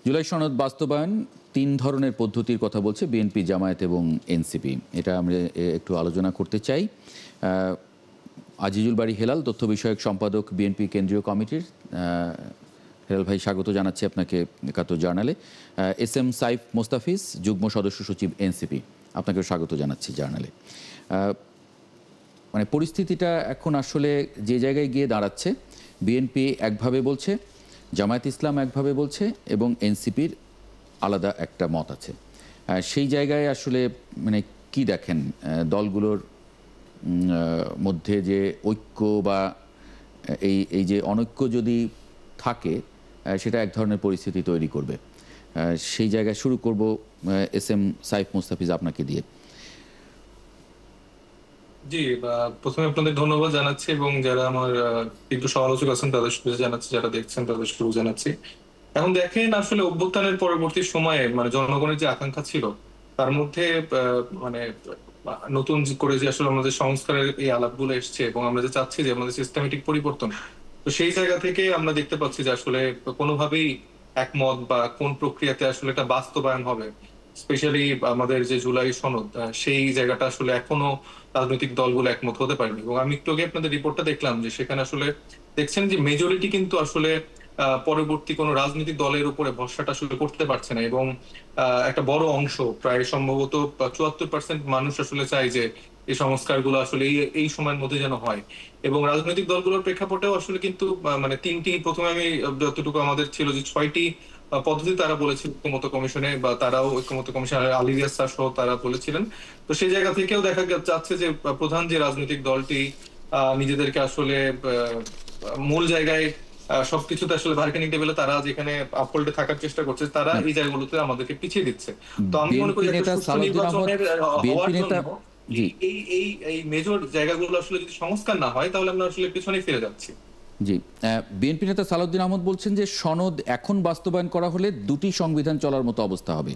জুলাই সনদ বাস্তবায়ন তিন ধরনের পদ্ধতির কথা বলছে বিএনপি, জামায়াত এবং এনসিপি। এটা আমরা একটু আলোচনা করতে চাই। আজিজুল বারী হেলাল, তথ্য বিষয়ক সম্পাদক বিএনপি কেন্দ্রীয় কমিটির। হেলাল ভাই, স্বাগত জানাচ্ছি আপনাকে একাত্তর জার্নালে। এস এম সাইফ মোস্তাফিজ, যুগ্ম সদস্য সচিব এনসিপি, আপনাকেও স্বাগত জানাচ্ছি জার্নালে। মানে পরিস্থিতিটা এখন আসলে যে জায়গায় গিয়ে দাঁড়াচ্ছে, বিএনপি একভাবে বলছে, জামায়াত ইসলাম একভাবে বলছে এবং এনসিপির আলাদা একটা মত আছে। সেই জায়গায় আসলে মানে কি দেখেন দলগুলোর মধ্যে যে ঐক্য বা এই যে অনৈক্য যদি থাকে, সেটা এক ধরনের পরিস্থিতি তৈরি করবে। সেই জায়গায় শুরু করব এস এম সাইফ মোস্তাফিজ, আপনাকে দিয়ে। জি, প্রথমে আপনাদের ধন্যবাদ জানাচ্ছি এবং যারা আমার একটু সমালোচক আছেন তাদের শুভেচ্ছা জানাচ্ছি, যারা দেখছেন তাদের শুভেচ্ছা জানাচ্ছি। এখন দেখেন, আসলে অভ্যুত্থানের পরবর্তী সময়ে জনগণের যে আকাঙ্ক্ষা ছিল তার মধ্যে মানে নতুন করে যে আসলে আমাদের সংস্কারের এই আলাপগুলো এসছে এবং আমরা যে চাচ্ছি যে আমাদের সিস্টেমেটিক পরিবর্তন, তো সেই জায়গা থেকে আমরা দেখতে পাচ্ছি যে আসলে কোনোভাবেই একমত বা কোন প্রক্রিয়াতে আসলে এটা বাস্তবায়ন হবে, স্পেশালি আমাদের যে জুলাই সনদ, সেই জায়গাটা আসলে এখনো রাজনৈতিক দলগুলো একমত হতে পারেনি। এবং আমি একটু আগে আপনাদের রিপোর্টটা দেখলাম যে সেখানে আসলে দেখছেন যে মেজরিটি কিন্তু আসলে পরবর্তী কোনো রাজনৈতিক দলের উপরে ভরসাটা আসলে করতে পারছে না। এবং একটা বড় অংশ, প্রায় সম্ভবত ৭৪% মানুষ আসলে চায় যে এই সংস্কারগুলো আসলে এই সময়ের মধ্যে যেন হয়। এবং রাজনৈতিক দলগুলোর প্রেক্ষাপটেও আসলে কিন্তু মানে তিনটি, প্রথমে আমি যতটুকু আমাদের ছিল যে ৬টি পদ্ধতি তারা বলেছিল ঐক্যমত্য কমিশনে, বা তারাও ঐক্যমত্য কমিশনের আলী রিয়াজ স্যার সহ তারা বলেছিলেন। তো সেই জায়গা থেকেও দেখা যাচ্ছে যে প্রধান যে রাজনৈতিক দলটি নিজেদেরকে আসলে মূল জায়গায় সবকিছুতে আসলে বার্গেনিং টেবিলে তারা যেখানে আপহোল্ডে থাকার চেষ্টা করছে, তারা এই জায়গাগুলোতে আমাদেরকে পিছিয়ে দিচ্ছে। তো আমি মনে করি বিএনপি একটা নেতা সুষ্ঠু সালাউদ্দিন আহমদ, নির্বাচনের বিএনপি হওয়ার নেতা, জন্য জি এই এই এই মেজর জায়গাগুলো আসলে যদি সংস্কার না হয় তাহলে আমরা আসলে পিছনে ফিরে যাচ্ছি। জি বিএনপি নেতা সালাউদ্দিন আহমদ বলছেন যে সনদ এখন বাস্তবায়ন করা হলে দুটি সংবিধান চলার মতো অবস্থা হবে।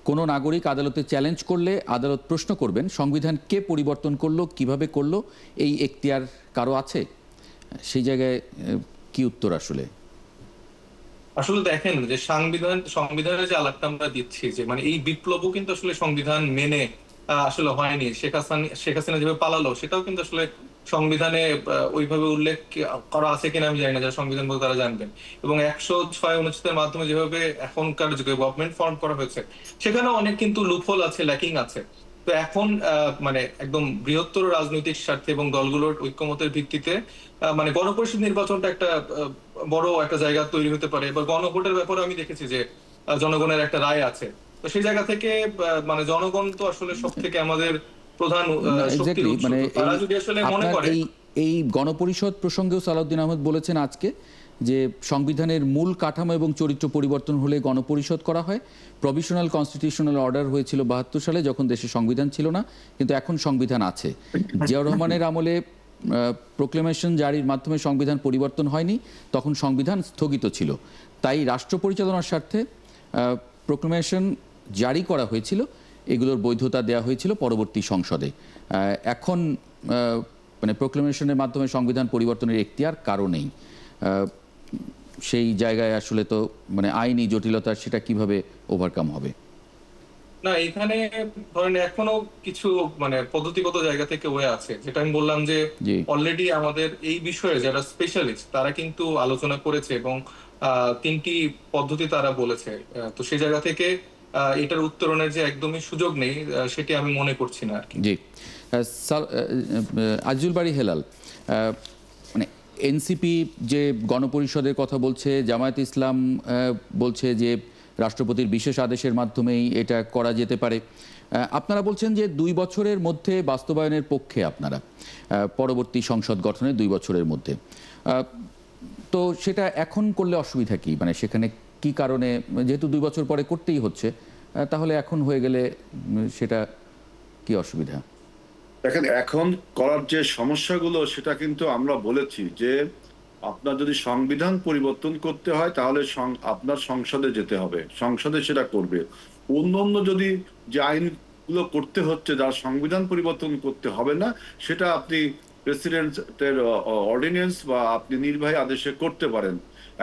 কোনো নাগরিক আদালতে চ্যালেঞ্জ করলে আদালত প্রশ্ন করবেন সংবিধান কে পরিবর্তন করলো, কিভাবে করলো, এই এখতিয়ার কারো আছে? সেই জায়গায় কি উত্তর আসলে? আসলে দেখেন যে সংবিধানের যে আলাপটা আমরা দিচ্ছি, যে এই বিপ্লবও কিন্তু আসলে সংবিধান মেনে আসলে হয়নি। শেখ হাসিনা যেভাবে পালালো সেটাও কিন্তু আসলে সংবিধানে ওইভাবে উল্লেখ করা আছে কিনা আমি জানি না, যারা সংবিধান বলতে তারা জানবেন। এবং ১০৬ অনুচ্ছেদের মাধ্যমে যেভাবে এখনকার যে গভর্নমেন্ট ফর্ম করা হয়েছে, সেখানে অনেক কিন্তু লুপহোল আছে, ল্যাকিং আছে। তো এখন একদম বৃহত্তর রাজনৈতিক স্বার্থে এবং দলগুলোর ঐক্যমতের ভিত্তিতে গণপরিষদ নির্বাচনটা একটা বড় একটা জায়গা তৈরি হতে পারে। এবার গণভোটের ব্যাপারে আমি দেখেছি যে জনগণের একটা রায় আছে। তো সেই জায়গা থেকে জনগণ তো আসলে সব থেকে আমাদের প্রধান শক্তির এক্স্যাক্টলি, উৎস। মানে তো এই তারা যদি আসলে মনে আপনার করে। এই এই গণপরিষদ প্রসঙ্গেও সালাউদ্দিন আহমদ বলেছেন আজকে যে সংবিধানের মূল কাঠামো এবং চরিত্র পরিবর্তন হলে গণপরিষদ করা হয়। প্রভিশনাল কনস্টিটিউশনাল অর্ডার হয়েছিল ৭২ সালে, যখন দেশে সংবিধান ছিল না, কিন্তু এখন সংবিধান আছে। জিয়াউর রহমানের আমলে প্রোক্লেমেশন জারির মাধ্যমে সংবিধান পরিবর্তন হয়নি, তখন সংবিধান স্থগিত ছিল। তাই রাষ্ট্র পরিচালনার স্বার্থে প্রোক্লেমেশন জারি করা হয়েছিল, এগুলোর বৈধতা দেওয়া হয়েছিল পরবর্তী সংসদে। এখন মানে প্রোক্লেমেশনের মাধ্যমে সংবিধান পরিবর্তনের এখতিয়ার কারো নেই। সেই জায়গায় আসলে তো মানে আইনি জটিলতা, সেটা কিভাবে ওভারকাম হবে? না, এখানে ধরেন এখনো কিছু পদ্ধতিগত জায়গা থেকে হয়ে আছে, যেটা আমি বললাম যে জি, অলরেডি আমাদের এই বিষয়ে যারা স্পেশালিস্ট তারা কিন্তু আলোচনা করেছে এবং তিনটি পদ্ধতি তারা বলেছে। তো সেই জায়গা থেকে এটার উত্তরণের যে একদমই সুযোগ নেই, সেটি আমি মনে করছি না আর কি। জি। আজিজুল বারী হেলাল, মানে এনসিপি যে গণপরিষদের কথা বলছে, জামায়াত ইসলাম বলছে যে রাষ্ট্রপতির বিশেষ আদেশের মাধ্যমেই এটা করা যেতে পারে। আপনারা বলছেন যে ২ বছরের মধ্যে বাস্তবায়নের পক্ষে আপনারা, পরবর্তী সংসদ গঠনের ২ বছরের মধ্যে। তো সেটা এখন করলে অসুবিধা কি? মানে সেখানে কি কারণে, যেহেতু ২ বছর পরে করতেই হচ্ছে, তাহলে এখন হয়ে গেলে সেটা কি অসুবিধা? দেখেন, এখন করার যে সমস্যাগুলো সেটা কিন্তু আমরা বলেছি যে আপনার যদি সংবিধান পরিবর্তন করতে হয় তাহলে আপনার সংসদে যেতে হবে, সংসদে সেটা করবে। অন্য যদি যে আইনগুলো করতে হচ্ছে, যার সংবিধান পরিবর্তন করতে হবে না, সেটা আপনি প্রেসিডেন্টের অর্ডিন্যান্স বা আপনি নির্বাহী আদেশে করতে পারেন।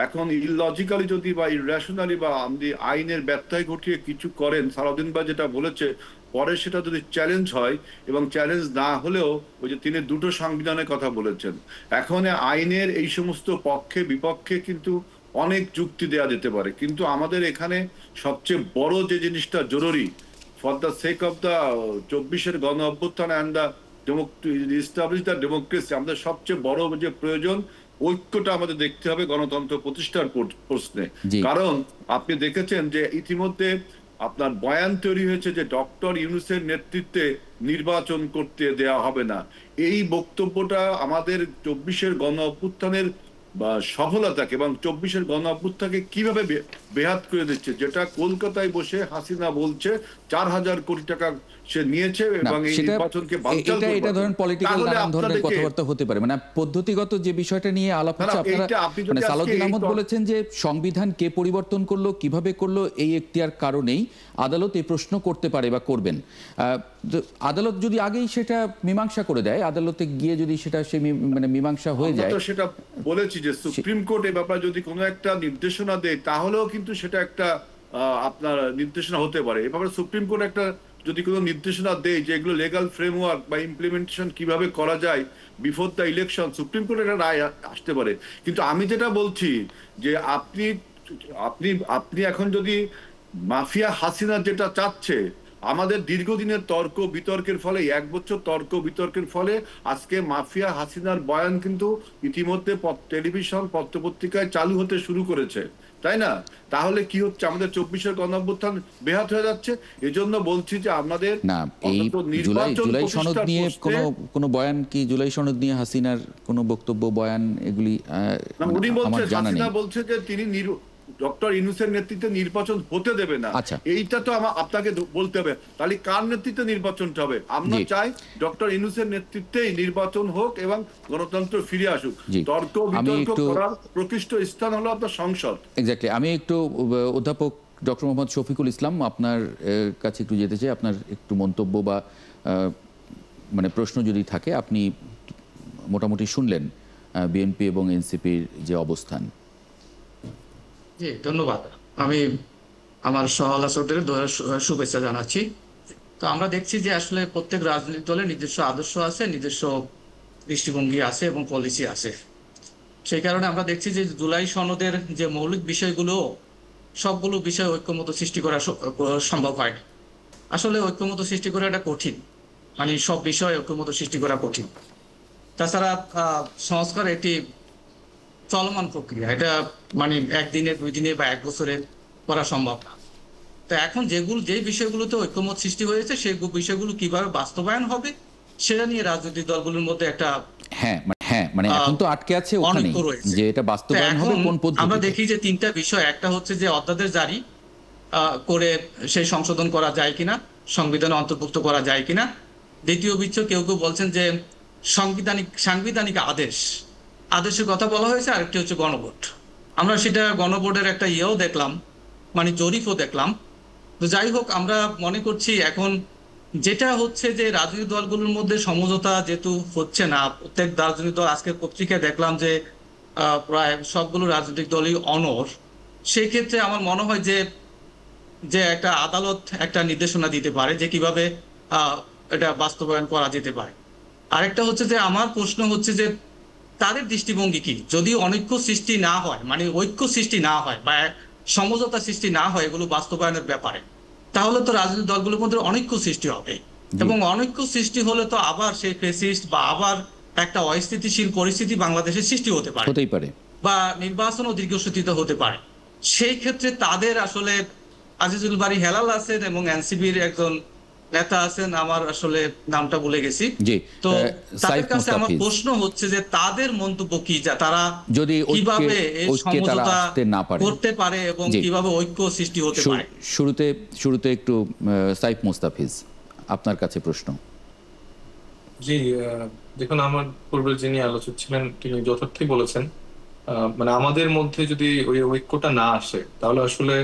এখন ইললজিক্যালি যদি বা ইরেশনালি বা আপনি আইনের ব্যত্যয় ঘটিয়ে কিছু করেন, সালাউদ্দিন ভাই যেটা বলেছে, পরে সেটা যদি চ্যালেঞ্জ হয়, এবং চ্যালেঞ্জ না হলেও ওই যে তিনি দুটো সংবিধানের কথা বলেছেন, এখন আইনের এই সমস্ত পক্ষে বিপক্ষে কিন্তু অনেক যুক্তি দেওয়া যেতে পারে, কিন্তু আমাদের এখানে সবচেয়ে বড় যে জিনিসটা জরুরি for the sake of the 24-এর গণ অভ্যুত্থান and the re-establish the democracy, আমাদের সবচেয়ে বড় যে প্রয়োজন, ঐক্যটা আমাদের দেখতে হবে গণতন্ত্র প্রতিষ্ঠার প্রশ্নে। জি। কারণ আপনি দেখেছেন যে ইতিমধ্যে আপনার বয়ান তৈরি হয়েছে যে ডক্টর ইউনূসের নেতৃত্বে নির্বাচন করতে দেয়া হবে না। এই বক্তব্যটা আমাদের 24-এর গণ অভ্যুত্থানের বা সফলতাকে এবং 24-এর গণ অভ্যুত্থানকে কিভাবে বেহাত করে দিচ্ছে, যেটা কলকাতায় বসে হাসিনা বলছে 4,000 কোটি টাকা সে নিয়েছে না, এবং এই সেটা নির্বাচনকে বানচাল করবে। এটা ধরেন পলিটিক্যাল তাহলে নানান ধরনের আপনাদেরকে কথাবার্তা হতে পারে, মানে পদ্ধতিগত যে বিষয়টা নিয়ে আলাপ হচ্ছে, আপনারা আপনি যদি মানে আজকে সালাউদ্দিন আহমদ বলেছেন যে সংবিধান কে পরিবর্তন করলো, কিভাবে করলো, এই এখতিয়ার কারণেই আদালত এই প্রশ্ন করতে পারে বা করবেন। তো আদালত যদি আগেই সেটা মীমাংসা করে দেয়, আদালতে গিয়ে যদি সেটা সে মানে মীমাংসা হয়ে আমরা যায়, তো সেটা বলেছি যে সুপ্রিম কোর্ট এ ব্যাপারে যদি কোনো একটা নির্দেশনা দেয়, তাহলেও কিন্তু সেটা একটা আপনার নির্দেশনা হতে পারে। এ ব্যাপারে সুপ্রিম কোর্ট একটা যদি কোনো নির্দেশনা দেয় যে এগুলো লিগ্যাল ফ্রেমওয়ার্ক বা ইমপ্লিমেন্টেশন কিভাবে করা যায় বিফোর দ্য ইলেকশন, সুপ্রিম কোর্টের একটা রায় আসতে পারে। কিন্তু আমি যেটা বলছি যে আপনি আপনি আপনি এখন যদি মাফিয়া হাসিনা যেটা চাচ্ছে, আমাদের দীর্ঘদিনের তর্ক বিতর্কের ফলে, 1 বছর তর্ক বিতর্কের ফলে আজকে মাফিয়া হাসিনার বয়ান কিন্তু ইতিমধ্যে টেলিভিশন পত্রপত্রিকায় চালু হতে শুরু করেছে, তাই না? তাহলে কি হচ্ছে, আমাদের 24-এর গণঅভ্যুত্থান বেহাত হয়ে যাচ্ছে। এজন্য বলছি যে আমাদের না এই জুলাই সনদ নিয়ে কোনো বয়ান কি, জুলাই সনদ নিয়ে হাসিনার কোনো বক্তব্য বয়ান এগুলি উনি বলছেন, আমার জানা নেই। হাসিনা বলছে যে তিনি ডক্টর ইউনূসের নেতৃত্বে নির্বাচন হতে দেবে না। আচ্ছা, এইটা তো আপনাকে বলতে হবে, তাহলে কার নেতৃত্বে নির্বাচনটা হবে? আমরা চাই ডক্টর ইউনূসের নেতৃত্বেই নির্বাচন হোক এবং গণতন্ত্র ফিরে আসুক। তর্ক বিতর্ক করার প্রকৃষ্ট স্থান হলো আপনার সংসদ। এক্স্যাক্টলি। আমি একটু অধ্যাপক ডক্টর মোহাম্মদ শফিকুল ইসলাম আপনার কাছে একটু যেতে চাই, আপনার একটু মন্তব্য বা মানে প্রশ্ন যদি থাকে। আপনি মোটামুটি শুনলেন বিএনপি এবং এনসিপির যে অবস্থান। জি, ধন্যবাদ। আমি আমার সহ-আলোচকদের শুভেচ্ছা জানাচ্ছি। তো আমরা দেখছি যে আসলে প্রত্যেক রাজনৈতিক দলের নিজস্ব আদর্শ আছে, নিজস্ব দৃষ্টিভঙ্গি আছে এবং পলিসি আছে। সেই কারণে আমরা দেখছি যে জুলাই সনদের যে মৌলিক বিষয়গুলো, সবগুলো বিষয় ঐক্যমত সৃষ্টি করা সম্ভব হয়। আসলে ঐক্যমত সৃষ্টি করা এটা কঠিন, মানে সব বিষয়ে ঐক্যমত সৃষ্টি করা কঠিন। তাছাড়া সংস্কার একটি চলমান প্রক্রিয়া, এটা মানে একদিনে, 2 দিনে বা 1 বছরে করা সম্ভব না। তো এখন যেই বিষয়গুলোতে ঐক্যমত সৃষ্টি হয়েছে, সেই বিষয়গুলো কিভাবে বাস্তবায়ন হবে সেটা নিয়ে রাজনৈতিক দলগুলোর মধ্যে একটা মানে এখন তো আটকে আছে ওখানে যে এটা বাস্তবায়ন হবে কোন পদ্ধতিতে। আমরা দেখি যে 3টা বিষয়, একটা হচ্ছে যে অধ্যাদেশ জারি করে সেই সংশোধন করা যায় কিনা, সংবিধানে অন্তর্ভুক্ত করা যায় কিনা। দ্বিতীয় বিষয়, কেউ কেউ বলছেন যে সাংবিধানিক আদেশের কথা বলা হয়েছে। আরেকটি হচ্ছে গণভোট। আমরা সেটা গণভোটের একটা ইয়েও দেখলাম, মানে জরিপও দেখলাম। তো যাই হোক, আমরা মনে করছি এখন যেটা হচ্ছে যে রাজনৈতিক দলগুলোর মধ্যে সমঝোতা যেহেতু হচ্ছে না, প্রত্যেক রাজনৈতিক দল, আজকের পত্রিকায় দেখলাম যে প্রায় সবগুলো রাজনৈতিক দলই অনড়। সেই ক্ষেত্রে আমার মনে হয় যে একটা আদালত একটা নির্দেশনা দিতে পারে যে কিভাবে এটা বাস্তবায়ন করা যেতে পারে। আরেকটা হচ্ছে যে আমার প্রশ্ন হচ্ছে যে তাদের দৃষ্টিভঙ্গি কি, যদি অনৈক্য সৃষ্টি না হয়, মানে ঐক্য সৃষ্টি না হয় বা সমঝোতা সৃষ্টি না হয় এগুলো বাস্তবায়নের ব্যাপারে, তাহলে তো রাজনৈতিক দলগুলোর মধ্যে অনৈক্য সৃষ্টি হবে। এবং অনৈক্য সৃষ্টি হলে তো আবার সেই ফ্যাসিস্ট বা আবার একটা অস্থিতিশীল পরিস্থিতি বাংলাদেশে সৃষ্টি হতে পারে বা নির্বাচনও দীর্ঘসূত্রিত হতে পারে। সেই ক্ষেত্রে তাদের আসলে আজিজুল বারী হেলাল আছেন এবং এনসিপির একজন নেতা আছেন, আমার আসলে নামটা ভুলে গেছি। তো তাদের কাছে আমার প্রশ্ন হচ্ছে যে তাদের মন্তব্য কি, যা তারা কিভাবে এই সমঝোতা করতে পারে এবং কিভাবে ঐক্য সৃষ্টি হতে পারে। শুরুতে একটু সাইফ মুস্তাফিজ, আপনার কাছে প্রশ্ন। জি, দেখুন, আমার পূর্বে যিনি আলোচক ছিলেন তিনি যথার্থই বলেছেন। মানে আমাদের মধ্যে যদি ওই ঐক্যটা না আসে, তাহলে আসলে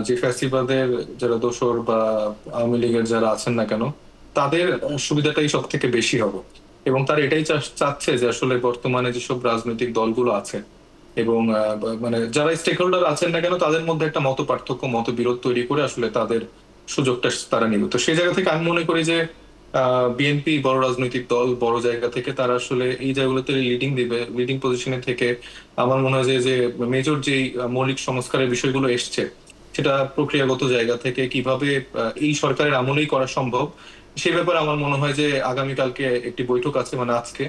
যে ফ্যাসিবাদের যারা দোসর বা আওয়ামী লীগের যারা আছেন না কেন, তাদের সুবিধাটাই সব থেকে বেশি হবে। এবং তারা এটাই চাচ্ছে যে আসলে বর্তমানে যেসব রাজনৈতিক দলগুলো আছে এবং মানে যারা স্টেক হোল্ডার আছেন না কেন তাদের মধ্যে একটা মত পার্থক্য মতবিরোধ তৈরি করে আসলে তাদের সুযোগটা তারা নিবে। তো সেই জায়গা থেকে আমি মনে করি যে বিএনপি বড় রাজনৈতিক দল, বড় জায়গা থেকে তারা আসলে এই জায়গাগুলোতে লিডিং দিবে, লিডিং পজিশনে থেকে আমার মনে হয় যে মেজর যেই মৌলিক সংস্কারের বিষয়গুলো এসছে সেটা প্রক্রিয়াগত জায়গা থেকে কিভাবে এই সরকারের আমলেই করা সম্ভব সে ব্যাপারে আমার মনে হয় যে আগামীকালকে একটি বৈঠক আছে, মানে আজকে।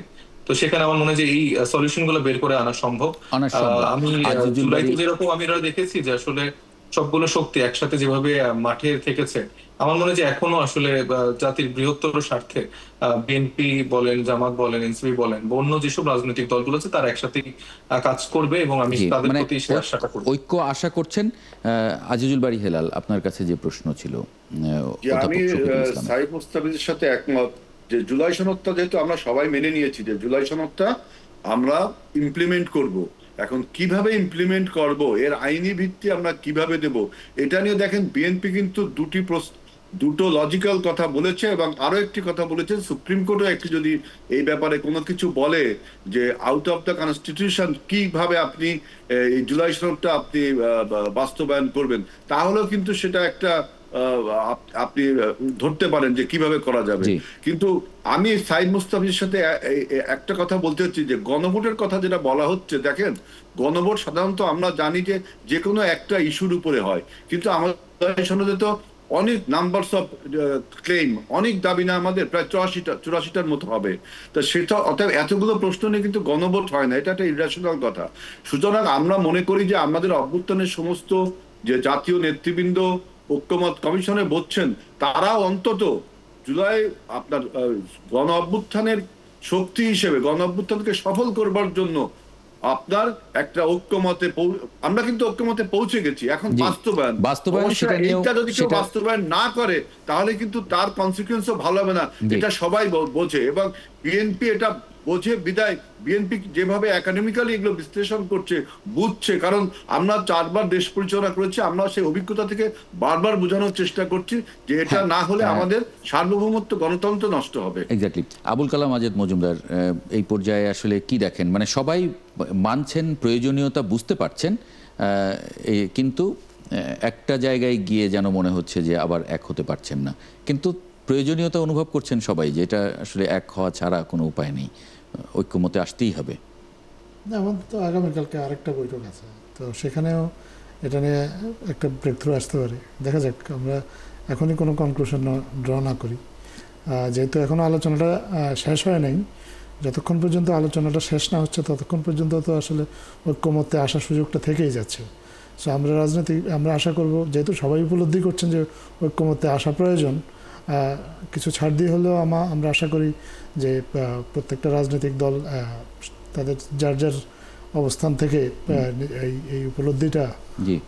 তো সেখানে আমার মনে হয় যে এই সলিউশন গুলো বের করে আনা সম্ভব। আনা সম্ভব। আমি আজিজুল জুলাইতে বারী, যেরকম আমি দেখেছি যে আসলে সবগুলো শক্তি একসাথে যেভাবে মাঠে থেকেছে, আমার মনে হয় যে এখনো আসলে জাতির বৃহত্তর স্বার্থে বিএনপি বলেন, জামাত বলেন, এনসিপি বলেন বা অন্য যেসব রাজনৈতিক দলগুলো আছে তারা একসাথেই কাজ করবে এবং আমি জি, তাদের মানে প্রতি সে আশাটা করব। ঐক্য আশা করছেন। আজিজুল বারী হেলাল, আপনার কাছে যে প্রশ্ন ছিল যে অধ্যাপক আমি শফিকুল ইসলামের। সাইফ মুস্তাফিজের সাথে একমত যে জুলাই সনদটা যেহেতু আমরা সবাই মেনে নিয়েছি যে জুলাই সনদটা আমরা ইমপ্লিমেন্ট করব, এখন কিভাবে ইমপ্লিমেন্ট করব, এর আইনি ভিত্তি আমরা কিভাবে দেব, এটা নিয়ে দেখেন বিএনপি কিন্তু দুটো লজিক্যাল কথা বলেছে এবং আরো একটি কথা বলেছে, সুপ্রিম কোর্টও একটি যদি এই ব্যাপারে কোনো কিছু বলে যে আউট অফ দ্য কনস্টিটিউশন কিভাবে আপনি এই জুলাই সনদটা আপনি বাস্তবায়ন করবেন, তাহলেও কিন্তু সেটা একটা আপনি ধরতে পারেন যে কিভাবে করা যাবে। জি। কিন্তু আমি সাইদ মুস্তাফিজের সাথে একটা কথা বলতে হচ্ছে যে গণভোটের কথা যেটা বলা হচ্ছে, দেখেন গণভোট সাধারণত আমরা জানি যে যে কোনো একটা ইস্যুর উপরে হয়, কিন্তু আমাদের সনদে তো অনেক নাম্বারস অফ ক্লেম, অনেক দাবি না, আমাদের প্রায় 84টার মতো হবে। তা সেটা অতএব এতগুলো প্রশ্ন নিয়ে কিন্তু গণভোট হয় না, এটা একটা ইরেশনাল কথা। সুতরাং আমরা মনে করি যে আমাদের অভ্যুত্থানের সমস্ত যে জাতীয় নেতৃবৃন্দ ঐক্যমত কমিশনে বসছেন, তারা অন্তত জুলাই আপনার গণ অভ্যুত্থানের শক্তি হিসেবে গণ অভ্যুত্থানকে সফল করবার জন্য আপনার একটা ঐক্যমতে আমরা কিন্তু ঐক্যমতে পৌঁছে গেছি, এখন জি, বাস্তবায়ন। বাস্তবায়ন অবশ্য সেটা নিয়েও এইটা যদি কেউ সেটা বাস্তবায়ন না করে তাহলে কিন্তু তার কনসিকুয়েন্সও ভালো হবে না, জি। এটা সবাই বোঝে এবং বিএনপি এটা বোঝে বিদায় বিএনপি যেভাবে একাডেমিক্যালি এগুলো বিশ্লেষণ করছে, বুঝছে, কারণ আমরা 4বার দেশ পরিচালনা করেছি, আমরা সেই অভিজ্ঞতা থেকে বারবার বোঝানোর চেষ্টা করছি যে এটা না হলে আমাদের সার্বভৌমত্ব গণতন্ত্র নষ্ট হবে। এক্স্যাক্টলি। আবুল কালাম আজাদ মজুমদার, এই পর্যায়ে আসলে কি দেখেন, মানে সবাই মানছেন, প্রয়োজনীয়তা বুঝতে পারছেন, কিন্তু একটা জায়গায় গিয়ে যেন মনে হচ্ছে যে আবার এক হতে পারছেন না, কিন্তু প্রয়োজনীয়তা অনুভব করছেন সবাই যে এটা আসলে এক হওয়া ছাড়া কোনো উপায় নেই, ঐক্যমতে আসতেই হবে। না, আমাদের তো আগামীকালকে আরেকটা বৈঠক আছে, তো সেখানেও এটা নিয়ে একটা ব্রেক থ্রু আসতে পারে। দেখা যাক, আমরা এখনই কোনো কনক্লুশন ড্র না করি, যেহেতু এখনো আলোচনাটা শেষ হয় নাই। যতক্ষণ পর্যন্ত আলোচনাটা শেষ না হচ্ছে ততক্ষণ পর্যন্ত তো আসলে ঐক্যমত্যে আসার সুযোগটা থেকেই যাচ্ছে। সো আমরা আশা করব, যেহেতু সবাই উপলব্ধি করছেন যে ঐক্যমত্যে আসা প্রয়োজন, কিছু ছাড় দিয়ে হলেও আমরা আশা করি যে প্রত্যেকটা রাজনৈতিক দল তাদের যার যার অবস্থান থেকে এই উপলব্ধিটা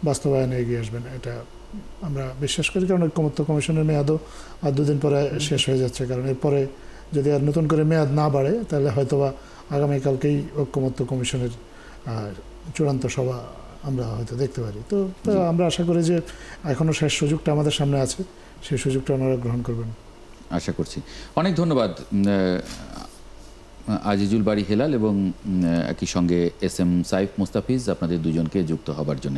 বাস্তবায়নে এগিয়ে আসবেন, এটা আমরা বিশ্বাস করি। কারণ ঐক্যমত্য কমিশনের মেয়াদও আর 2 দিন পরে শেষ হয়ে যাচ্ছে, কারণ এরপরে যদি আর নতুন করে মেয়াদ না বাড়ে তাহলে হয়তোবা আগামীকালকেই ঐক্যমত্য কমিশনের চূড়ান্ত সভা আমরা হয়তো দেখতে পারি। তো আমরা আশা করি যে এখনো শেষ সুযোগটা আমাদের সামনে আছে, সেই সুযোগটা ওনারা গ্রহণ করবেন আশা করছি। অনেক ধন্যবাদ আজিজুল বারী হেলাল এবং একই সঙ্গে এস এম সাইফ মুস্তাফিজ, আপনাদের দুজনকে যুক্ত হবার জন্য।